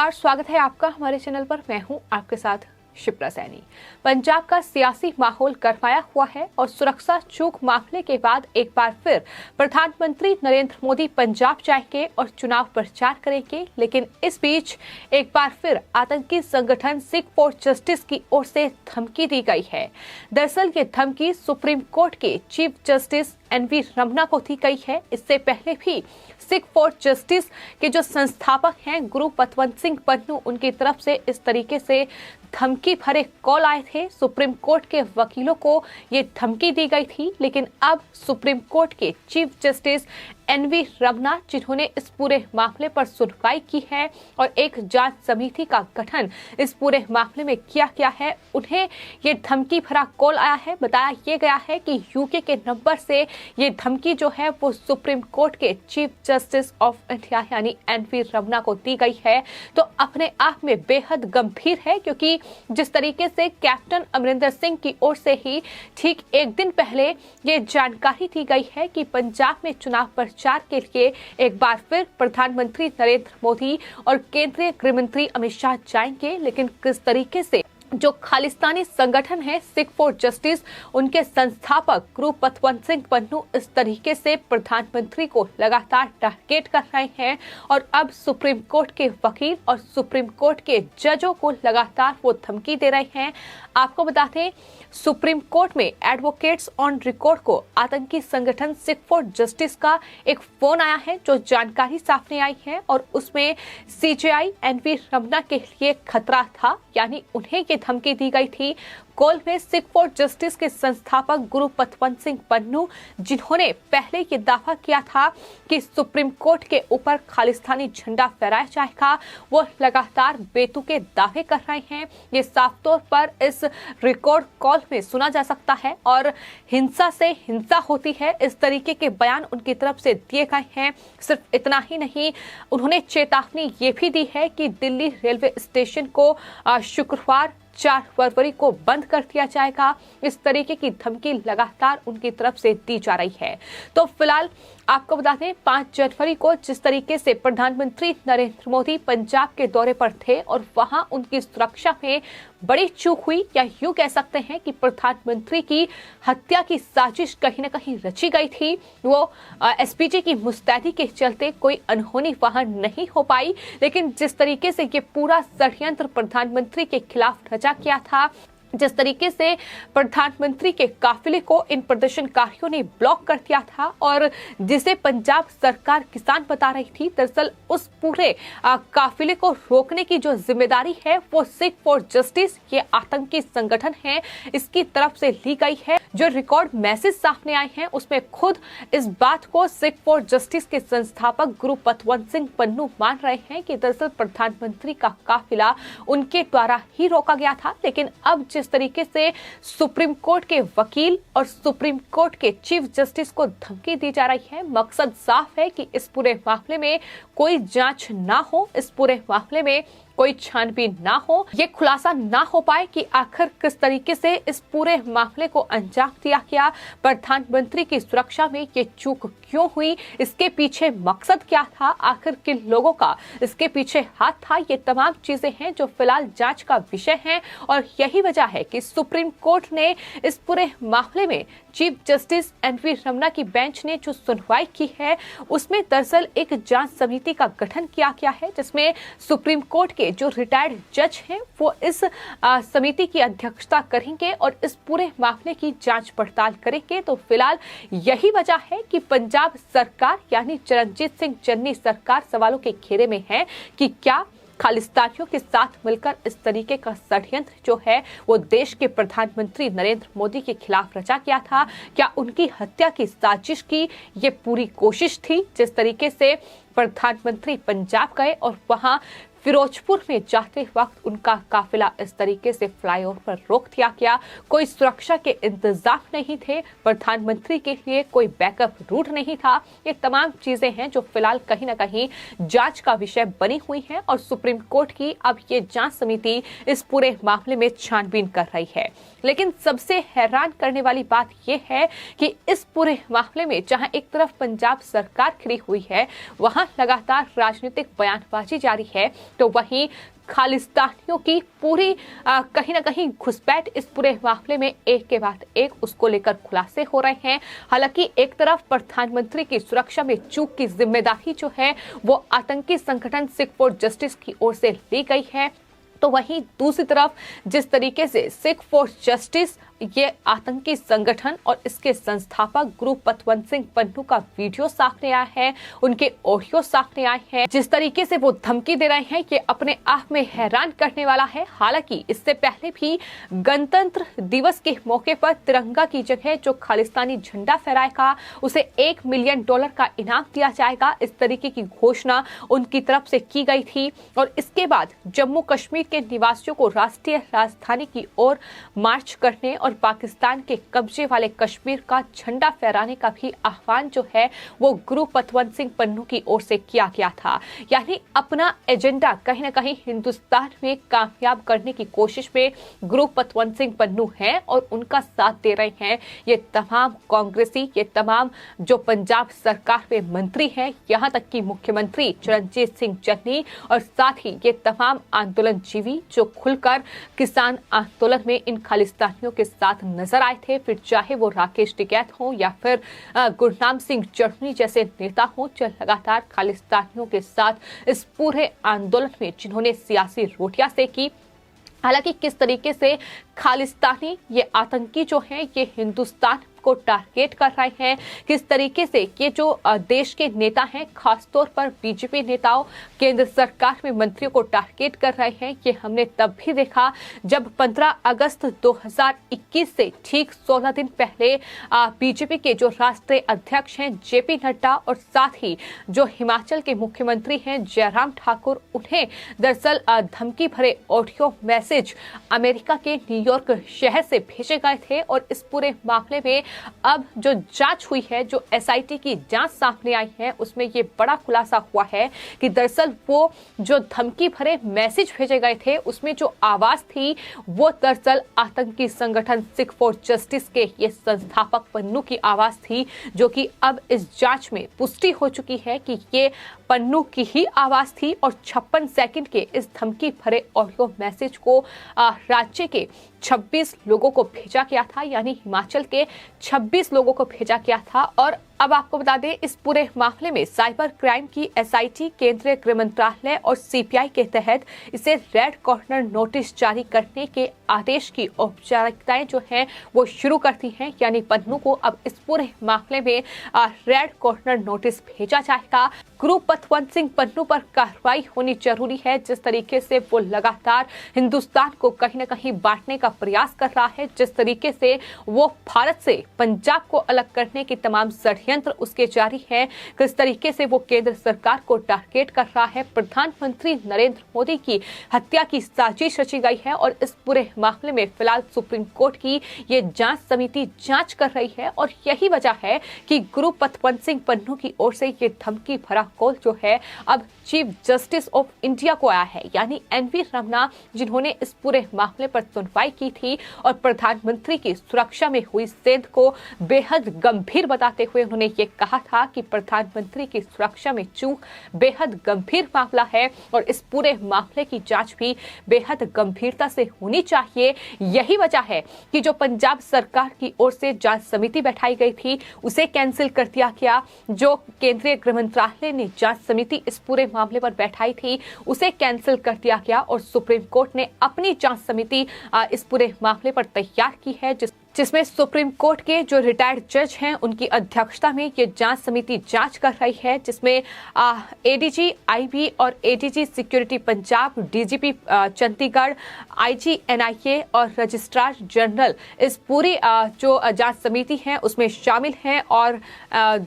नमस्कार, स्वागत है आपका हमारे चैनल पर। मैं हूं आपके साथ शिप्रा सैनी। पंजाब का सियासी माहौल गरमाया हुआ है और सुरक्षा चूक मामले के बाद एक बार फिर प्रधानमंत्री नरेंद्र मोदी पंजाब जाएंगे और चुनाव प्रचार करेंगे। लेकिन इस बीच एक बार फिर आतंकी संगठन सिख फॉर जस्टिस की ओर से धमकी दी गई है। दरअसल ये धमकी सुप्रीम कोर्ट के चीफ जस्टिस एनवी रमन्ना को दी गई है। इससे पहले भी सिख फॉर जस्टिस के जो संस्थापक हैं गुरु पतवंत सिंह पन्नू, उनकी तरफ से इस तरीके से धमकी भरे कॉल आए थे। सुप्रीम कोर्ट के वकीलों को ये धमकी दी गई थी। लेकिन अब सुप्रीम कोर्ट के चीफ जस्टिस एनवी रमन्ना, जिन्होंने इस पूरे मामले पर सुनवाई की है और एक जांच समिति का गठन इस पूरे मामले में किया गया है, उन्हें ये धमकी भरा कॉल आया है। बताया ये गया है कि यूके के नंबर से ये धमकी जो है वो सुप्रीम कोर्ट के चीफ जस्टिस ऑफ इंडिया यानी एनवी रमन्ना को दी गई है। तो अपने आप में बेहद गंभीर है, क्योंकि जिस तरीके से कैप्टन अमरिंदर सिंह की ओर से ही ठीक एक दिन पहले ये जानकारी दी गई है कि पंजाब में चुनाव प्रचार के लिए एक बार फिर प्रधानमंत्री नरेंद्र मोदी और केंद्रीय गृह मंत्री अमित शाह जाएंगे। लेकिन किस तरीके से जो खालिस्तानी संगठन है सिख फॉर जस्टिस, उनके संस्थापक गुरु पतवंत सिंह पन्नू इस तरीके से प्रधानमंत्री को लगातार टारगेट कर रहे हैं और अब सुप्रीम कोर्ट के वकील और सुप्रीम कोर्ट के जजों को लगातार वो धमकी दे रहे हैं। आपको बता दें, सुप्रीम कोर्ट में एडवोकेट्स ऑन रिकॉर्ड को आतंकी संगठन सिख फॉर जस्टिस का एक फोन आया है, जो जानकारी सामने आई है और उसमें सीजेआई एनवी रमन्ना के लिए खतरा था, यानी उन्हें ये धमकी दी गई थी। कॉल में सिख फॉर जस्टिस के संस्थापक गुरु पतवंत सिंह पन्नू, जिन्होंने पहले ये दावा किया था कि सुप्रीम कोर्ट के ऊपर खालिस्तानी झंडा फहराया जाएगा, वो लगातार बेतुके दावे कर रहे हैं। ये साफ तौर पर इस रिकॉर्ड कॉल में सुना जा सकता है और हिंसा से हिंसा होती है, इस तरीके के बयान उनकी तरफ से दिए गए हैं। सिर्फ इतना ही नहीं, उन्होंने चेतावनी ये भी दी है कि दिल्ली रेलवे स्टेशन को शुक्रवार 4 फरवरी को बंद कर दिया जाएगा। इस तरीके की धमकी लगातार उनकी तरफ से दी जा रही है। तो फिलहाल आपको बता दें, 5 जनवरी को जिस तरीके से प्रधानमंत्री नरेंद्र मोदी पंजाब के दौरे पर थे और वहां उनकी सुरक्षा में बड़ी चूक हुई, या यूं कह सकते हैं कि प्रधानमंत्री की हत्या की साजिश कहीं न कहीं रची गई थी। वो एसपीजी की मुस्तैदी के चलते कोई अनहोनी वहां नहीं हो पाई। लेकिन जिस तरीके से ये पूरा षड्यंत्र प्रधानमंत्री के खिलाफ रचा गया था, जिस तरीके से प्रधानमंत्री के काफिले को इन प्रदर्शनकारियों ने ब्लॉक कर दिया था और जिसे पंजाब सरकार किसान बता रही थी, दरअसल उस पूरे काफिले को रोकने की जो जिम्मेदारी है वो सिख फॉर जस्टिस, ये आतंकी संगठन है, इसकी तरफ से ली गई है। जो रिकॉर्ड मैसेज सामने आए हैं उसमें खुद इस बात को सिख फॉर जस्टिस के संस्थापक गुरु पतवंत सिंह पन्नू मान रहे हैं कि दरअसल प्रधानमंत्री का काफिला उनके द्वारा ही रोका गया था। लेकिन अब जिस तरीके से सुप्रीम कोर्ट के वकील और सुप्रीम कोर्ट के चीफ जस्टिस को धमकी दी जा रही है, मकसद साफ है कि इस पूरे मामले में कोई जांच ना हो, इस पूरे मामले में कोई छानबीन ना हो, ये खुलासा ना हो पाए कि आखिर किस तरीके से इस पूरे मामले को अंजाम दिया गया, प्रधानमंत्री की सुरक्षा में ये चूक क्यों हुई, इसके पीछे मकसद क्या था, आखिर किन लोगों का इसके पीछे हाथ था। ये तमाम चीजें हैं जो फिलहाल जांच का विषय हैं और यही वजह है कि सुप्रीम कोर्ट ने इस पूरे मामले में चीफ जस्टिस एनवी रमन्ना की बेंच ने जो सुनवाई की है उसमें दरअसल एक जांच समिति का गठन किया गया है, जिसमें सुप्रीम कोर्ट के जो रिटायर्ड जज हैं वो इस समिति की अध्यक्षता करेंगे और इस पूरे मामले की जांच पड़ताल करेंगे। तो फिलहाल यही वजह है कि पंजाब सरकार यानी चरणजीत सिंह चन्नी सरकार सवालों के घेरे में है कि क्या खालिस्तानियों के साथ मिलकर इस तरीके का षड्यंत्र जो है वो देश के प्रधानमंत्री नरेंद्र मोदी के खिलाफ रचा गया था, क्या उनकी हत्या की साजिश की ये पूरी कोशिश थी। जिस तरीके से प्रधानमंत्री पंजाब गए और वहां फिरोजपुर में जाते वक्त उनका काफिला इस तरीके से फ्लाईओवर पर रोक दिया गया, कोई सुरक्षा के इंतजाम नहीं थे, प्रधानमंत्री के लिए कोई बैकअप रूट नहीं था। ये तमाम चीजें हैं जो फिलहाल कहीं ना कहीं जांच का विषय बनी हुई हैं और सुप्रीम कोर्ट की अब ये जांच समिति इस पूरे मामले में छानबीन कर रही है। लेकिन सबसे हैरान करने वाली बात यह है कि इस पूरे मामले में जहां एक तरफ पंजाब सरकार खड़ी हुई है, वहां लगातार राजनीतिक बयानबाजी जारी है तो वहीं खालिस्तानियों की पूरी कहीं ना कहीं घुसपैठ इस पूरे मामले में एक के बाद एक उसको लेकर खुलासे हो रहे हैं। हालांकि एक तरफ प्रधानमंत्री की सुरक्षा में चूक की जिम्मेदारी जो है वो आतंकी संगठन सिख फॉर जस्टिस की ओर से ली गई है, तो वहीं दूसरी तरफ जिस तरीके से सिख फॉर जस्टिस ये आतंकी संगठन और इसके संस्थापक गुरु पतवंत सिंह पन्नू का वीडियो सामने आया है, उनके ऑडियो सामने आए हैं, जिस तरीके से वो धमकी दे रहे हैं ये अपने आप में हैरान करने वाला है। हालांकि इससे पहले भी गणतंत्र दिवस के मौके पर तिरंगा की जगह जो खालिस्तानी झंडा फहराएगा उसे $1 मिलियन का इनाम दिया जाएगा, इस तरीके की घोषणा उनकी तरफ से की गई थी। और इसके बाद जम्मू कश्मीर के निवासियों को राष्ट्रीय राजधानी की ओर मार्च करने और पाकिस्तान के कब्जे वाले कश्मीर का झंडा फहराने का भी आह्वान जो है वो गुरु पतवंत सिंह पन्नू की ओर से किया गया था। यानी अपना एजेंडा कहीं ना कहीं हिंदुस्तान में कामयाब करने की कोशिश में गुरु पतवंत सिंह पन्नू हैं और उनका साथ दे रहे हैं ये तमाम कांग्रेसी, ये तमाम जो पंजाब सरकार में मंत्री हैं, यहाँ तक कि मुख्यमंत्री चरणजीत सिंह चन्नी और साथ ही ये तमाम आंदोलनजीवी जो खुलकर किसान आंदोलन में इन खालिस्तानियों के साथ नजर आए थे, फिर चाहे वो राकेश टिकैत हो या फिर गुरनाम सिंह चढ़नी जैसे नेता हो जो लगातार खालिस्तानियों के साथ इस पूरे आंदोलन में जिन्होंने सियासी रोटियां सेकी। हालांकि किस तरीके से खालिस्तानी ये आतंकी जो हैं ये हिंदुस्तान को टारगेट कर रहे हैं, किस तरीके से ये जो देश के नेता हैं खासतौर पर बीजेपी नेताओं केंद्र सरकार में मंत्रियों को टारगेट कर रहे हैं, ये हमने तब भी देखा जब 15 अगस्त 2021 से ठीक 16 दिन पहले बीजेपी के जो राष्ट्रीय अध्यक्ष हैं जेपी नड्डा और साथ ही जो हिमाचल के मुख्यमंत्री हैं जयराम ठाकुर, उन्हें दरअसल धमकी भरे ऑडियो मैसेज अमेरिका के न्यूयॉर्क शहर से भेजे गए थे। और इस पूरे मामले में अब जो जांच हुई है, जो एसआईटी की जांच सामने आई है, उसमें ये बड़ा खुलासा हुआ है कि दरअसल वो जो धमकी भरे मैसेज भेजे गए थे उसमें जो आवाज थी वो दरअसल आतंकी संगठन सिख फॉर जस्टिस के ये संस्थापक पन्नू की आवाज थी, जो कि अब इस जांच में पुष्टि हो चुकी है कि ये पन्नू की ही आवाज थी। और 56 सेकंड के इस धमकी भरे ऑडियो मैसेज को राज्य के 26 लोगों को भेजा गया था, यानी हिमाचल के 26 लोगों को भेजा गया था। और अब आपको बता दें इस पूरे मामले में साइबर क्राइम की एसआईटी केंद्रीय गृह मंत्रालय और सीपीआई के तहत इसे रेड कॉर्नर नोटिस जारी करने के आदेश की औपचारिकताएं जो हैं वो शुरू करती हैं, यानी पन्नू को अब इस पूरे मामले में रेड कॉर्नर नोटिस भेजा जाएगा। गुरु पतवंत सिंह पन्नू पर कार्रवाई होनी जरूरी है, जिस तरीके से वो लगातार हिंदुस्तान को कहीं न कहीं बांटने का प्रयास कर रहा है, जिस तरीके से वो भारत से पंजाब को अलग करने की तमाम षड्यंत्र उसके जारी है, किस तरीके से वो केंद्र सरकार को टारगेट कर रहा है। प्रधानमंत्री नरेंद्र मोदी की हत्या की साजिश रची गई है और इस पूरे मामले में फिलहाल सुप्रीम कोर्ट की ये जांच समिति जांच कर रही है। और यही वजह है कि गुरु पतवंत सिंह पन्नू की ओर से ये धमकी भरा कॉल जो है अब चीफ जस्टिस ऑफ इंडिया को आया है, यानी एनवी रमना, जिन्होंने इस पूरे मामले पर सुनवाई की थी और प्रधानमंत्री की सुरक्षा में हुई सेंध को बेहद गंभीर बताते हुए उन्होंने ये कहा था कि प्रधानमंत्री की सुरक्षा में चूक बेहद गंभीर मामला है और इस पूरे मामले की जांच भी बेहद गंभीरता से होनी चाहिए। यही वजह है कि जो पंजाब सरकार की ओर से जांच समिति बैठाई गई थी उसे कैंसिल कर दिया गया। जो केंद्रीय गृह मंत्रालय ने जांच समिति इस पूरे मामले पर बैठाई थी उसे कैंसिल कर दिया गया और सुप्रीम कोर्ट ने अपनी जांच समिति इस पूरे मामले पर तैयार की है, जिसमें सुप्रीम कोर्ट के जो रिटायर्ड जज हैं उनकी अध्यक्षता में ये जांच समिति जांच कर रही है, जिसमें एडीजी आईबी और ADG security Punjab, DGP Chandigarh, IG NIA और रजिस्ट्रार जनरल इस पूरी जो जांच समिति है उसमें शामिल हैं और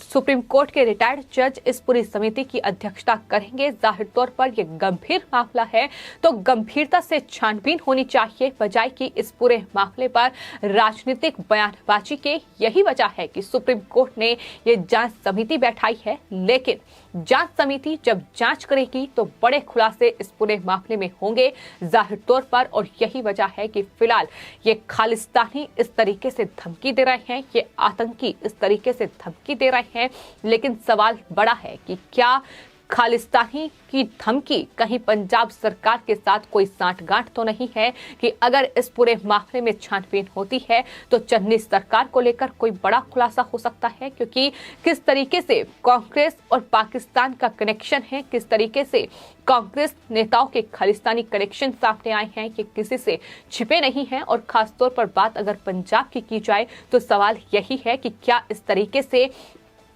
सुप्रीम कोर्ट के रिटायर्ड जज इस पूरी समिति की अध्यक्षता करेंगे। जाहिर तौर पर यह गंभीर मामला है तो गंभीरता से छानबीन होनी चाहिए, बजाय कि इस पूरे मामले पर राजनीतिक बयानबाजी के। यही वजह है कि सुप्रीम कोर्ट ने ये जांच समिति बैठाई है, लेकिन जांच समिति जब जांच करेगी तो बड़े खुलासे इस पूरे मामले में होंगे जाहिर तौर पर। और यही वजह है कि फिलहाल ये खालिस्तानी इस तरीके से धमकी दे रहे हैं, ये आतंकी इस तरीके से धमकी दे रहे हैं, लेकिन सवाल बड़ा है कि क्या खालिस्तानी की धमकी कहीं पंजाब सरकार के साथ कोई सांठगांठ तो नहीं है कि अगर इस पूरे मामले में छानबीन होती है तो चन्नी सरकार को लेकर कोई बड़ा खुलासा हो सकता है, क्योंकि किस तरीके से कांग्रेस और पाकिस्तान का कनेक्शन है, किस तरीके से कांग्रेस नेताओं के खालिस्तानी कनेक्शन सामने आए हैं, ये किसी से छिपे नहीं हैं। और खासतौर पर बात अगर पंजाब की जाए तो सवाल यही है कि क्या इस तरीके से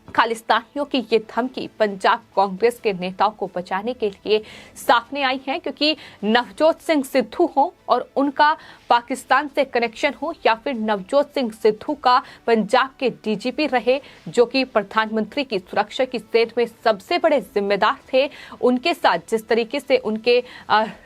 खालिस्तानियों की ये धमकी पंजाब कांग्रेस के नेताओं को बचाने के लिए सामने आई है, क्योंकि नवजोत सिंह सिद्धू हो और उनका पाकिस्तान से कनेक्शन हो, या फिर नवजोत सिंह सिद्धू का पंजाब के डीजीपी रहे जो कि प्रधानमंत्री की सुरक्षा की सेल में सबसे बड़े जिम्मेदार थे, उनके साथ जिस तरीके से उनके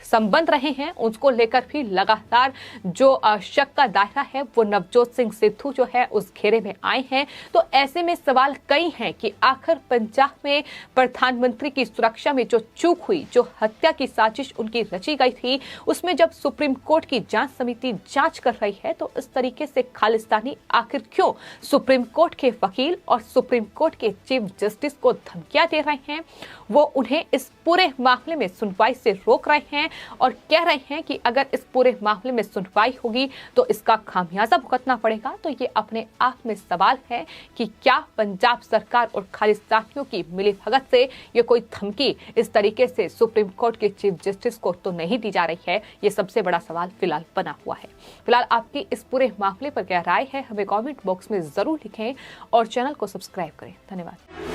संबंध रहे हैं उसको लेकर भी लगातार जो शक का दायरा है वो नवजोत सिंह सिद्धू जो है उस घेरे में आए हैं। तो ऐसे में सवाल कई हैं कि आखिर पंजाब में प्रधानमंत्री की सुरक्षा में जो चूक हुई, जो हत्या की साजिश उनकी रची गई थी, उसमें जब सुप्रीम कोर्ट की जांच समिति जांच कर रही है तो इस तरीके से खालिस्तानी आखिर क्यों सुप्रीम कोर्ट के वकील और सुप्रीम कोर्ट के चीफ जस्टिस को धमकियां दे रहे हैं, वो उन्हें इस पूरे मामले में सुनवाई से रोक रहे हैं और कह रहे हैं कि अगर इस पूरे मामले में सुनवाई होगी तो इसका खामियाजा भुगतना पड़ेगा। तो ये अपने आप में सवाल है कि क्या पंजाब सरकार और खालिस्तानियों की मिलीभगत से ये कोई धमकी इस तरीके से सुप्रीम कोर्ट के चीफ जस्टिस को तो नहीं दी जा रही है। ये सबसे बड़ा सवाल फिलहाल बना हुआ है। फिलहाल आपकी इस पूरे मामले पर क्या राय है, हमें कमेंट बॉक्स में जरूर लिखें और चैनल को सब्सक्राइब करें। धन्यवाद।